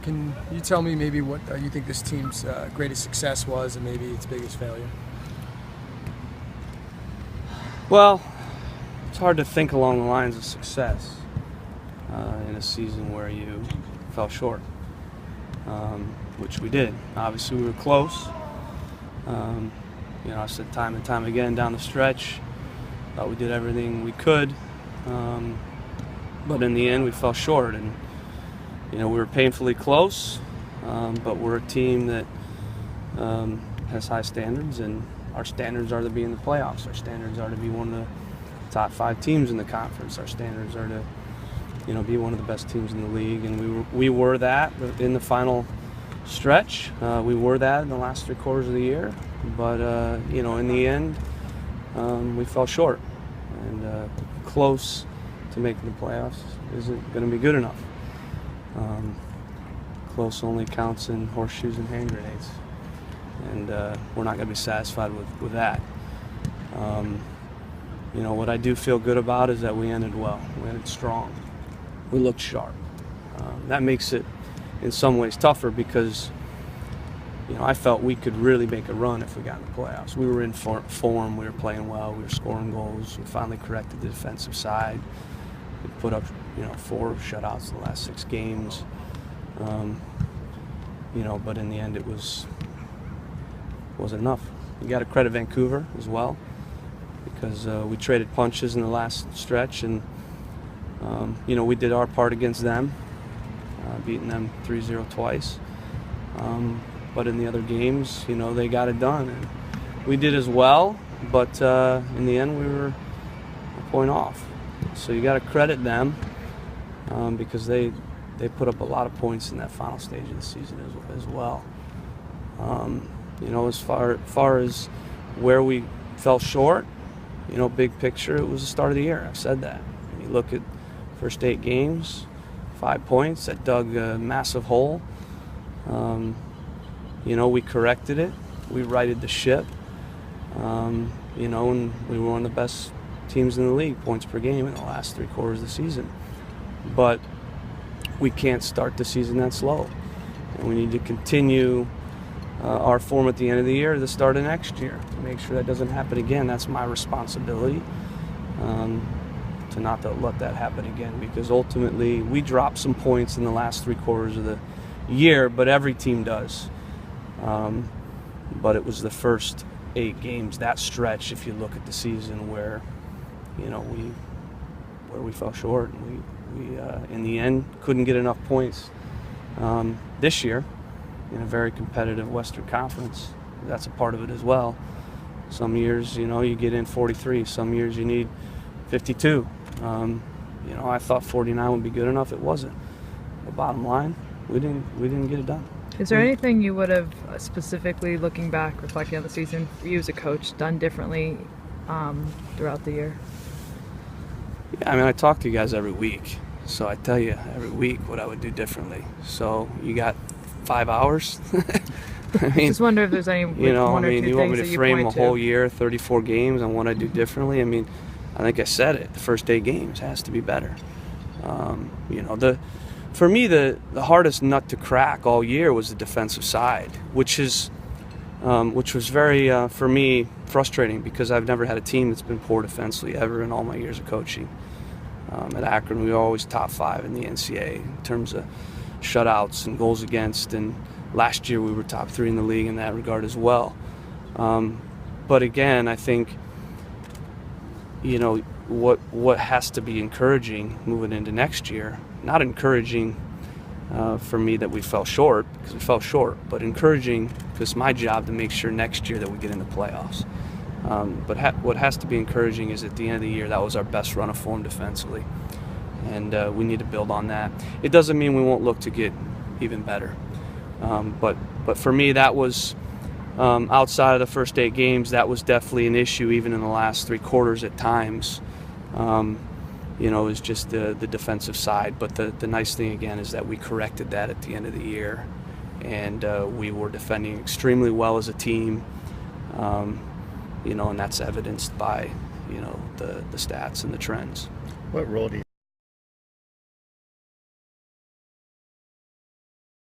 Can you tell me maybe what you think this team's greatest success was and maybe its biggest failure? Well, it's hard to think along the lines of success in a season where you fell short, which we did. Obviously, we were close. I said time and time again down the stretch, thought we did everything we could, but in the end, we fell short. And we were painfully close, but we're a team that has high standards, and our standards are to be in the playoffs. Our standards are to be one of the top 5 teams in the conference. Our standards are to, be one of the best teams in the league, and we were that in the final stretch. We were that in the last 3 quarters of the year, but in the end, we fell short, and close to making the playoffs isn't going to be good enough. Close only counts in horseshoes and hand grenades, and we're not going to be satisfied with that. What I do feel good about is that we ended well. We ended strong. We looked sharp. That makes it in some ways tougher because I felt we could really make a run if we got in the playoffs. We were in form. We were playing well. We were scoring goals. We finally corrected the defensive side. We put up 4 shutouts in the last 6 games. But in the end it wasn't enough. You got to credit Vancouver as well, because we traded punches in the last stretch, and we did our part against them, beating them 3-0 twice. But in the other games, they got it done, and we did as well. But in the end, we were a point off. So you got to credit them because they put up a lot of points in that final stage of the season as well. As far as where we fell short, big picture, it was the start of the year. I've said that. When you look at first 8 games, 5 points, that dug a massive hole. We corrected it. We righted the ship. And we were one of the best teams in the league, points per game in the last 3 quarters of the season. But we can't start the season that slow. And we need to continue our form at the end of the year to the start of next year to make sure that doesn't happen again. That's my responsibility, to not to let that happen again, because ultimately we dropped some points in the last 3 quarters of the year, but every team does. But it was the first 8 games, that stretch, if you look at the season, where we fell short, and we in the end couldn't get enough points this year in a very competitive Western Conference. That's a part of it as well. Some years, you get in 43. Some years you need 52. I thought 49 would be good enough. It wasn't. But bottom line, we didn't get it done. Is there anything you would have specifically, looking back, reflecting on the season, for you as a coach, done differently throughout the year? Yeah, I talk to you guys every week, so I tell you every week what I would do differently. So you got 5 hours. Just wonder if there's any one or two things that you want me to frame a whole to. year, 34 games, on what I do differently? I think I said it. The first 8 games has to be better. For me, the hardest nut to crack all year was the defensive side, which was very, for me, frustrating, because I've never had a team that's been poor defensively ever in all my years of coaching. At Akron, we were always top 5 in the NCAA in terms of shutouts and goals against, and last year we were top 3 in the league in that regard as well. But again, I think what has to be encouraging moving into next year, not encouraging for me that we fell short, because we fell short, but encouraging because it's my job to make sure next year that we get in the playoffs. But what has to be encouraging is at the end of the year, that was our best run of form defensively, and we need to build on that. It doesn't mean we won't look to get even better, but for me, that was outside of the first 8 games, that was definitely an issue, even in the last 3 quarters at times. Is just the defensive side. But the nice thing, again, is that we corrected that at the end of the year, and we were defending extremely well as a team, and that's evidenced by, the stats and the trends. What role do you